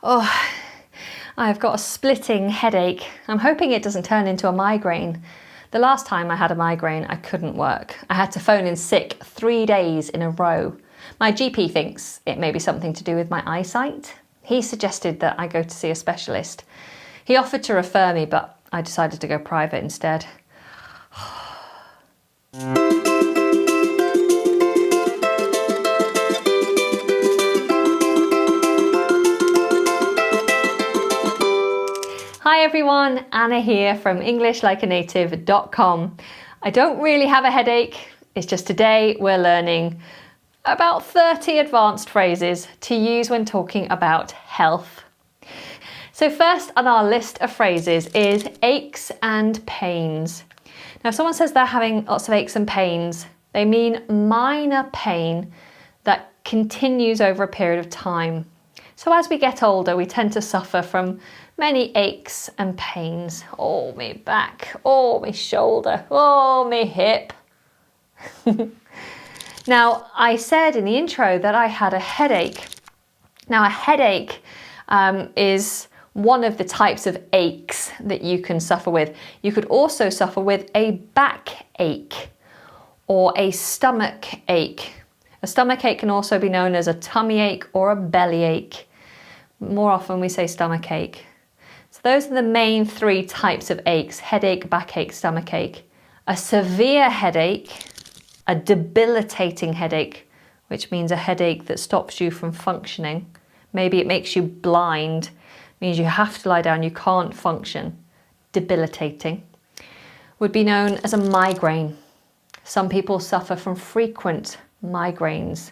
Oh, I've got a splitting headache. I'm hoping it doesn't turn into a migraine. The last time I had a migraine, I couldn't work. I had to phone in sick 3 days in a row. My GP thinks it may be something to do with my eyesight. He suggested that I go to see a specialist. He offered to refer me, but I decided to go private instead. Hi everyone, Anna here from Englishlikeanative.com. I don't really have a headache, it's just today we're learning about 30 advanced phrases to use when talking about health. So first on our list of phrases is aches and pains. Now if someone says they're having lots of aches and pains, they mean minor pain that continues over a period of time. So as we get older, we tend to suffer from many aches and pains. Oh, me back, oh, me shoulder, oh, me hip. Now, I said in the intro that I had a headache. Now, a headache is one of the types of aches that you can suffer with. You could also suffer with a backache or a stomach ache. A stomach ache can also be known as a tummy ache or a belly ache. More often we say stomach ache. So those are the main 3 types of aches: headache, backache, stomach ache. A severe headache, a debilitating headache, which means a headache that stops you from functioning. Maybe it makes you blind, means you have to lie down, you can't function. Debilitating. Would be known as a migraine. Some people suffer from frequent migraines.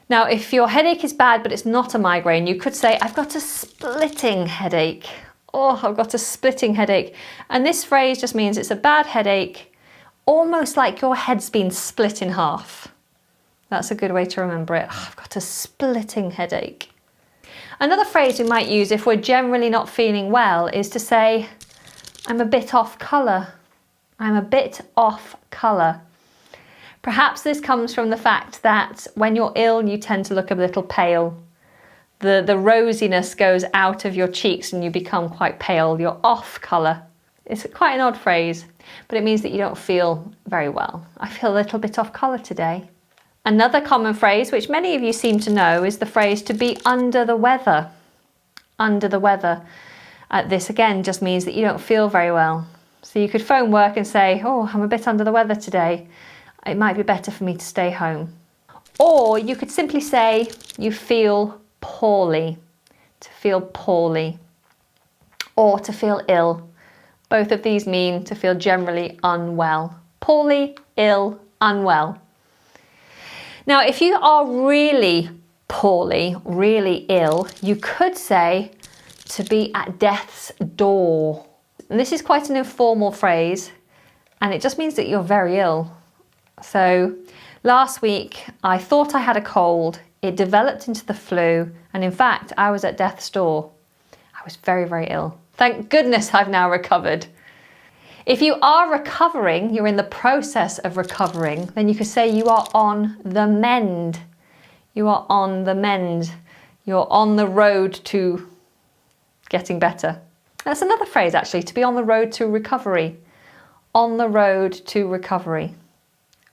Now, if your headache is bad but it's not a migraine, you could say, I've got a splitting headache. Oh, I've got a splitting headache. And this phrase just means it's a bad headache, almost like your head's been split in half. That's a good way to remember it. Oh, I've got a splitting headache. Another phrase we might use if we're generally not feeling well is to say, I'm a bit off colour. I'm a bit off colour. Perhaps this comes from the fact that when you're ill, you tend to look a little pale. The rosiness goes out of your cheeks and you become quite pale. You're off colour. It's quite an odd phrase, but it means that you don't feel very well. I feel a little bit off colour today. Another common phrase, which many of you seem to know, is the phrase to be under the weather. Under the weather. This again just means that you don't feel very well. So you could phone work and say, oh, I'm a bit under the weather today. It might be better for me to stay home. Or you could simply say you feel poorly, to feel poorly, or to feel ill. Both of these mean to feel generally unwell. Poorly, ill, unwell. Now, if you are really poorly, really ill, you could say to be at death's door. And this is quite an informal phrase, and it just means that you're very ill. So last week I thought I had a cold, it developed into the flu, and in fact I was at death's door. I was very, very ill. Thank goodness I've now recovered. If you are recovering, you're in the process of recovering, then you could say you are on the mend. You are on the mend. You're on the road to getting better. That's another phrase actually, to be on the road to recovery. On the road to recovery.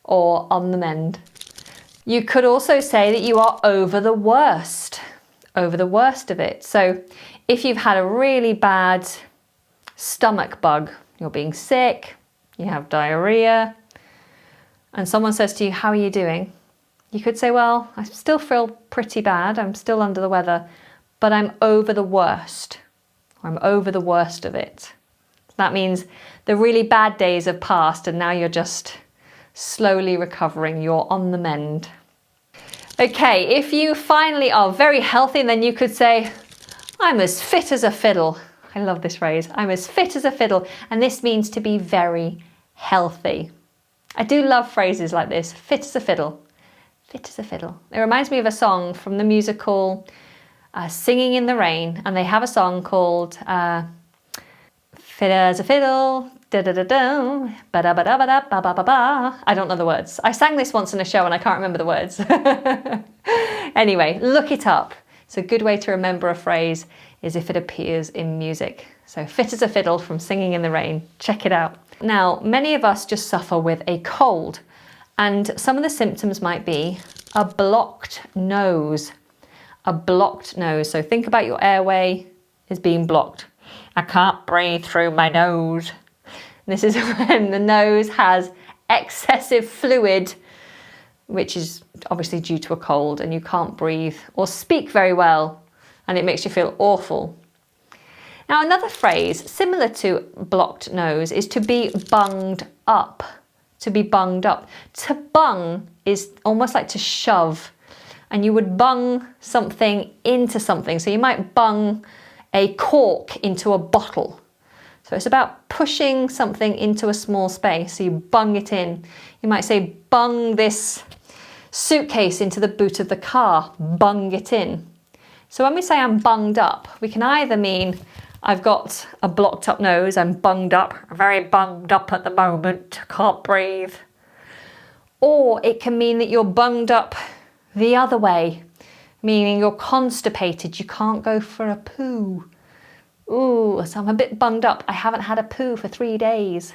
Or on the mend. You could also say that you are over the worst of it. So if you've had a really bad stomach bug, you're being sick, you have diarrhea, and someone says to you, how are you doing? You could say, well, I still feel pretty bad, I'm still under the weather, but I'm over the worst. I'm over the worst of it. That means the really bad days have passed and now you're just slowly recovering, you're on the mend. Okay, if you finally are very healthy, then you could say, I'm as fit as a fiddle. I love this phrase, I'm as fit as a fiddle, and this means to be very healthy. I do love phrases like this, fit as a fiddle, fit as a fiddle. It reminds me of a song from the musical Singing in the Rain, and they have a song called Fit as a Fiddle, da-da-da-da, ba-da-ba-da-ba-da-ba-ba-ba-ba. I don't know the words. I sang this once in a show and I can't remember the words. Anyway, look it up. So a good way to remember a phrase is if it appears in music. So fit as a fiddle from Singing in the Rain. Check it out. Now, many of us just suffer with a cold, and some of the symptoms might be a blocked nose. A blocked nose. So think about your airway is being blocked. I can't breathe through my nose. This is when the nose has excessive fluid, which is obviously due to a cold, and you can't breathe or speak very well, and it makes you feel awful. Now, another phrase similar to blocked nose is to be bunged up. To be bunged up. To bung is almost like to shove, and you would bung something into something. So you might bung a cork into a bottle. So it's about pushing something into a small space. So you bung it in. You might say, bung this suitcase into the boot of the car. Bung it in. So when we say I'm bunged up, we can either mean I've got a blocked up nose, I'm bunged up, I'm very bunged up at the moment, can't breathe. Or it can mean that you're bunged up the other way, meaning you're constipated, you can't go for a poo. Ooh, so I'm a bit bunged up. I haven't had a poo for 3 days.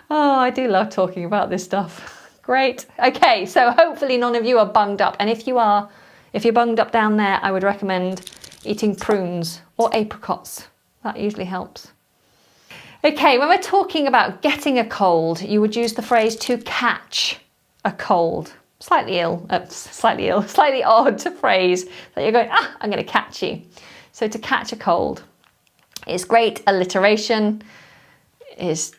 Oh, I do love talking about this stuff. Great. Okay, so hopefully none of you are bunged up. And if you are, if you're bunged up down there, I would recommend eating prunes or apricots. That usually helps. Okay, when we're talking about getting a cold, you would use the phrase to catch a cold. Slightly odd phrase that you're going, I'm going to catch you. So to catch a cold is great. Alliteration is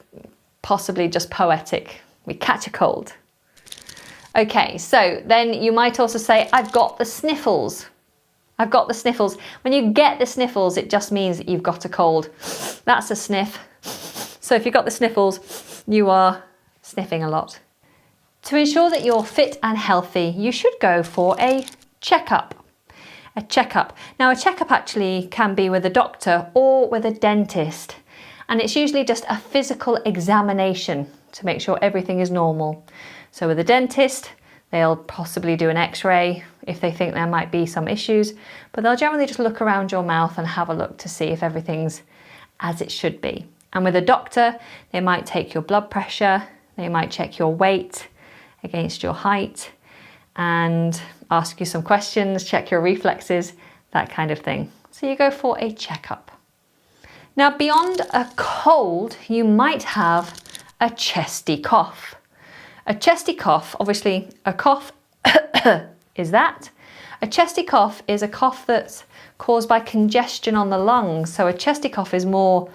possibly just poetic. We catch a cold. Okay, so then you might also say, I've got the sniffles. I've got the sniffles. When you get the sniffles, it just means that you've got a cold. That's a sniff. So if you've got the sniffles, you are sniffing a lot. To ensure that you're fit and healthy, you should go for a checkup. A checkup. Now, a checkup actually can be with a doctor or with a dentist, and it's usually just a physical examination to make sure everything is normal. So with a dentist, they'll possibly do an x-ray if they think there might be some issues, but they'll generally just look around your mouth and have a look to see if everything's as it should be. And with a doctor, they might take your blood pressure, they might check your weight against your height, and ask you some questions, check your reflexes, that kind of thing. So you go for a checkup. Now, beyond a cold, you might have a chesty cough. A chesty cough, obviously a cough is that. A chesty cough is a cough that's caused by congestion on the lungs. So a chesty cough is more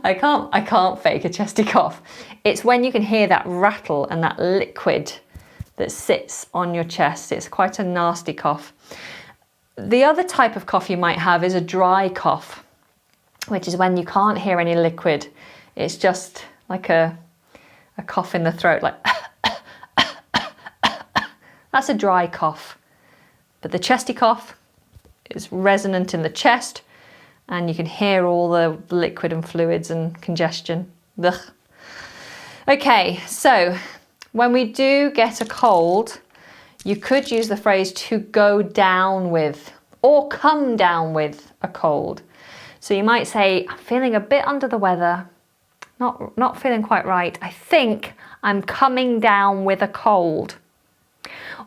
I can't fake a chesty cough. It's when you can hear that rattle and that liquid that sits on your chest. It's quite a nasty cough. The other type of cough you might have is a dry cough, which is when you can't hear any liquid. It's just like a cough in the throat, like that's a dry cough. But the chesty cough is resonant in the chest, and you can hear all the liquid and fluids and congestion. Ugh. Okay, so when we do get a cold, you could use the phrase to go down with or come down with a cold. So you might say, I'm feeling a bit under the weather, not feeling quite right. I think I'm coming down with a cold.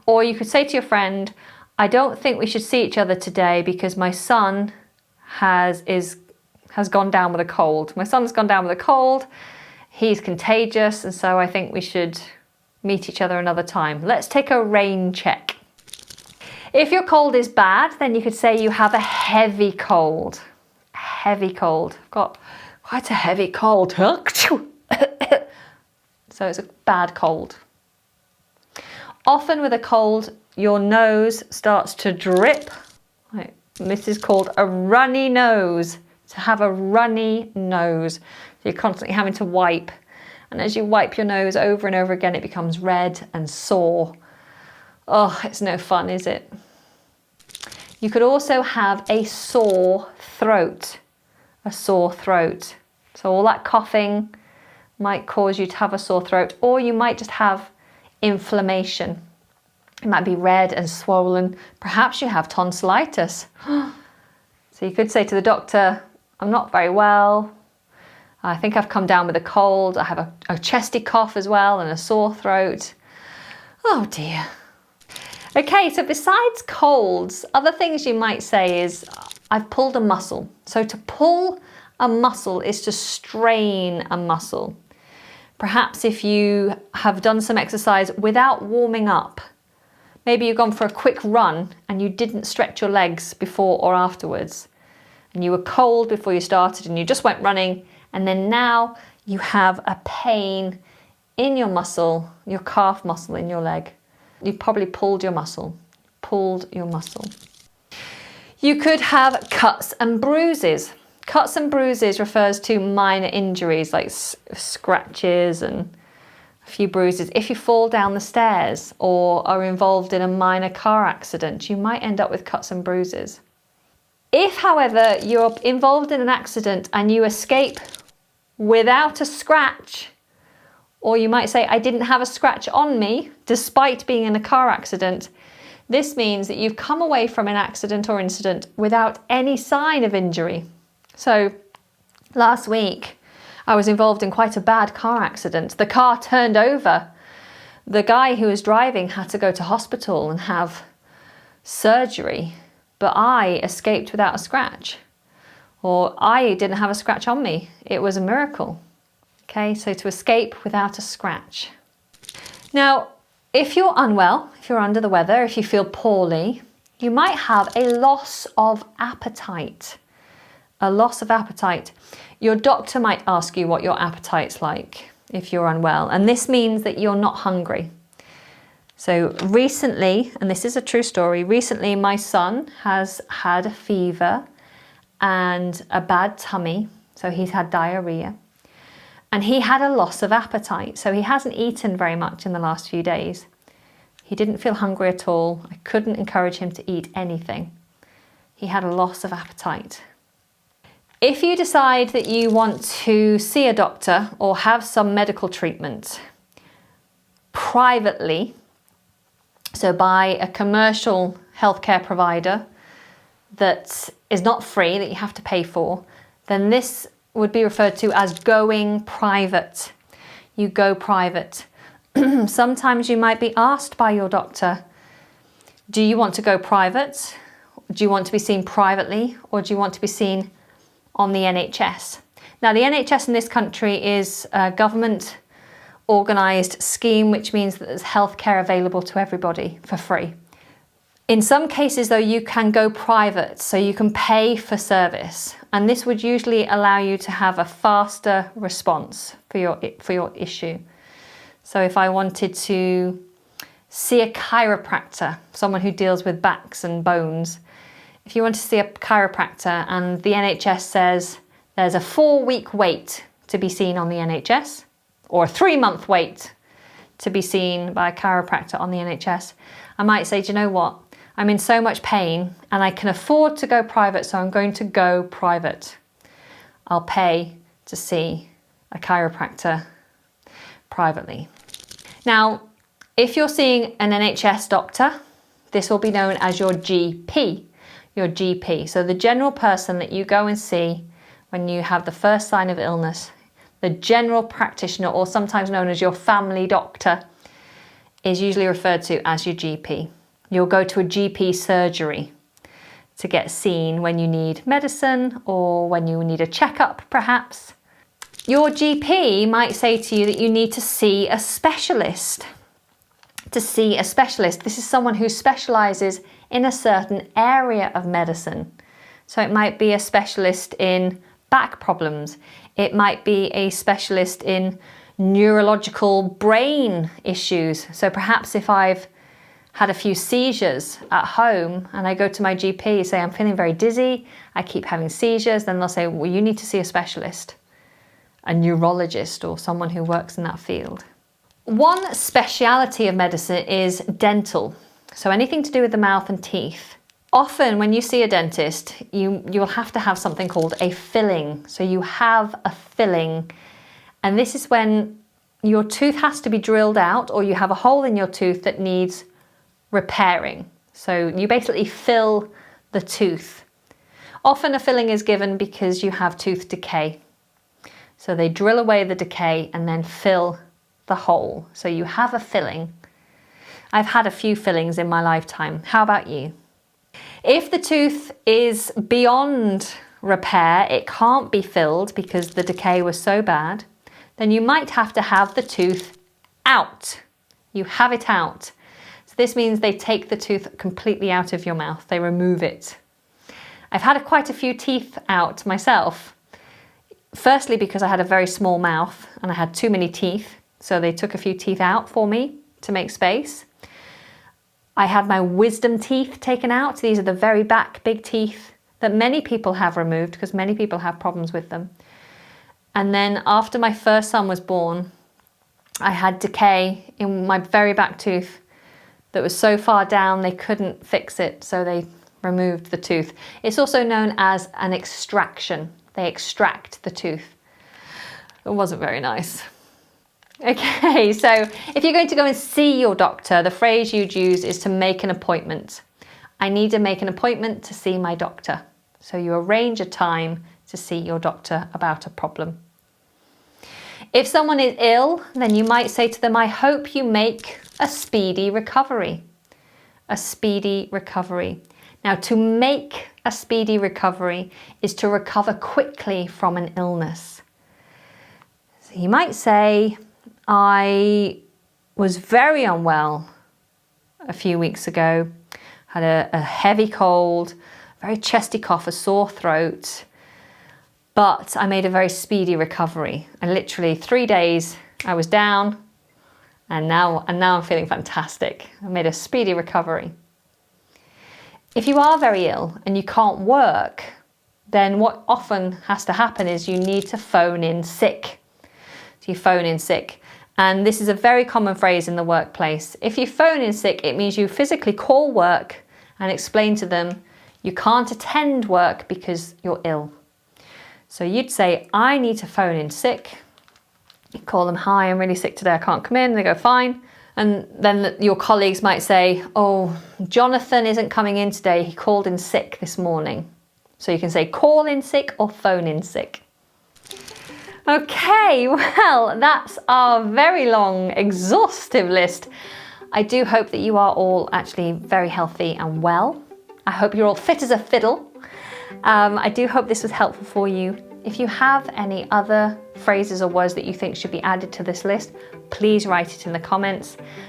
Or you could say to your friend, I don't think we should see each other today because my son has gone down with a cold. My son's gone down with a cold. He's contagious, and so I think we should meet each other another time. Let's take a rain check. If your cold is bad, then you could say you have a heavy cold. A heavy cold. I've got quite a heavy cold. So it's a bad cold. Often with a cold, your nose starts to drip. Right. This is called a runny nose. To have a runny nose. So you're constantly having to wipe. And as you wipe your nose over and over again, it becomes red and sore. Oh, it's no fun, is it? You could also have a sore throat. A sore throat. So all that coughing might cause you to have a sore throat, or you might just have inflammation. It might be red and swollen. Perhaps you have tonsillitis. So you could say to the doctor, I'm not very well. I think I've come down with a cold. I have a chesty cough as well and a sore throat. Oh dear. Okay, so besides colds, other things you might say is, I've pulled a muscle. So to pull a muscle is to strain a muscle. Perhaps if you have done some exercise without warming up, maybe you've gone for a quick run and you didn't stretch your legs before or afterwards, and you were cold before you started and you just went running, and then now you have a pain in your muscle, your calf muscle in your leg. You probably pulled your muscle. You could have cuts and bruises. Cuts and bruises refers to minor injuries like scratches and a few bruises. If you fall down the stairs or are involved in a minor car accident, you might end up with cuts and bruises. If, however, you're involved in an accident and you escape without a scratch, or you might say, I didn't have a scratch on me despite being in a car accident, this means that you've come away from an accident or incident without any sign of injury. So last week, I was involved in quite a bad car accident. The car turned over. The guy who was driving had to go to hospital and have surgery, but I escaped without a scratch, or I didn't have a scratch on me. It was a miracle. Okay, so to escape without a scratch. Now, if you're unwell, if you're under the weather, if you feel poorly, you might have a loss of appetite. A loss of appetite. Your doctor might ask you what your appetite's like if you're unwell, and this means that you're not hungry. So recently, and this is a true story, recently my son has had a fever and a bad tummy, so he's had diarrhea. And he had a loss of appetite, so he hasn't eaten very much in the last few days. He didn't feel hungry at all. I couldn't encourage him to eat anything. He had a loss of appetite. If you decide that you want to see a doctor or have some medical treatment privately, so by a commercial healthcare provider that is not free, that you have to pay for, then this would be referred to as going private. You go private. Sometimes you might be asked by your doctor, do you want to go private? Do you want to be seen privately, or do you want to be seen on the NHS? Now, the NHS in this country is a government organised scheme, which means that there's healthcare available to everybody for free. In some cases, though, you can go private, so you can pay for service, and this would usually allow you to have a faster response for your issue. So if I wanted to see a chiropractor, someone who deals with backs and bones, if you want to see a chiropractor and the NHS says there's a 4-week wait to be seen on the NHS, or a 3-month wait to be seen by a chiropractor on the NHS, I might say, do you know what? I'm in so much pain and I can afford to go private, so I'm going to go private. I'll pay to see a chiropractor privately. Now, if you're seeing an NHS doctor, this will be known as your GP. Your GP. So the general person that you go and see when you have the first sign of illness, the general practitioner, or sometimes known as your family doctor, is usually referred to as your GP. You'll go to a GP surgery to get seen when you need medicine or when you need a checkup, perhaps. Your GP might say to you that you need to see a specialist. To see a specialist. This is someone who specialises in a certain area of medicine. So it might be a specialist in back problems. It might be a specialist in neurological brain issues. So perhaps if I've had a few seizures at home and I go to my GP, say I'm feeling very dizzy, I keep having seizures, then they'll say, well, you need to see a specialist, a neurologist or someone who works in that field. One speciality of medicine is dental. So anything to do with the mouth and teeth. Often when you see a dentist, you'll have to have something called a filling. So you have a filling, and this is when your tooth has to be drilled out, or you have a hole in your tooth that needs repairing. So you basically fill the tooth. Often a filling is given because you have tooth decay. So they drill away the decay and then fill the hole. So you have a filling. I've had a few fillings in my lifetime. How about you? If the tooth is beyond repair, it can't be filled because the decay was so bad, then you might have to have the tooth out. You have it out. So this means they take the tooth completely out of your mouth. They remove it. I've had quite a few teeth out myself. Firstly, because I had a very small mouth and I had too many teeth. So they took a few teeth out for me to make space. I had my wisdom teeth taken out. These are the very back big teeth that many people have removed because many people have problems with them. And then after my first son was born, I had decay in my very back tooth that was so far down they couldn't fix it, so they removed the tooth. It's also known as an extraction. They extract the tooth. It wasn't very nice. Okay, so if you're going to go and see your doctor, the phrase you'd use is to make an appointment. I need to make an appointment to see my doctor. So you arrange a time to see your doctor about a problem. If someone is ill, then you might say to them, I hope you make a speedy recovery. A speedy recovery. Now, to make a speedy recovery is to recover quickly from an illness. So you might say, I was very unwell a few weeks ago, had a heavy cold, very chesty cough, a sore throat, but I made a very speedy recovery. And literally 3 days I was down and now I'm feeling fantastic. I made a speedy recovery. If you are very ill and you can't work, then what often has to happen is you need to phone in sick. So you phone in sick. And this is a very common phrase in the workplace. If you phone in sick, it means you physically call work and explain to them you can't attend work because you're ill. So you'd say, I need to phone in sick. You call them, hi, I'm really sick today, I can't come in. They go, fine. And then your colleagues might say, oh, Jonathan isn't coming in today. He called in sick this morning. So you can say call in sick or phone in sick. Okay, well, that's our very long, exhaustive list. I do hope that you are all actually very healthy and well. I hope you're all fit as a fiddle. I do hope this was helpful for you. If you have any other phrases or words that you think should be added to this list, please write it in the comments.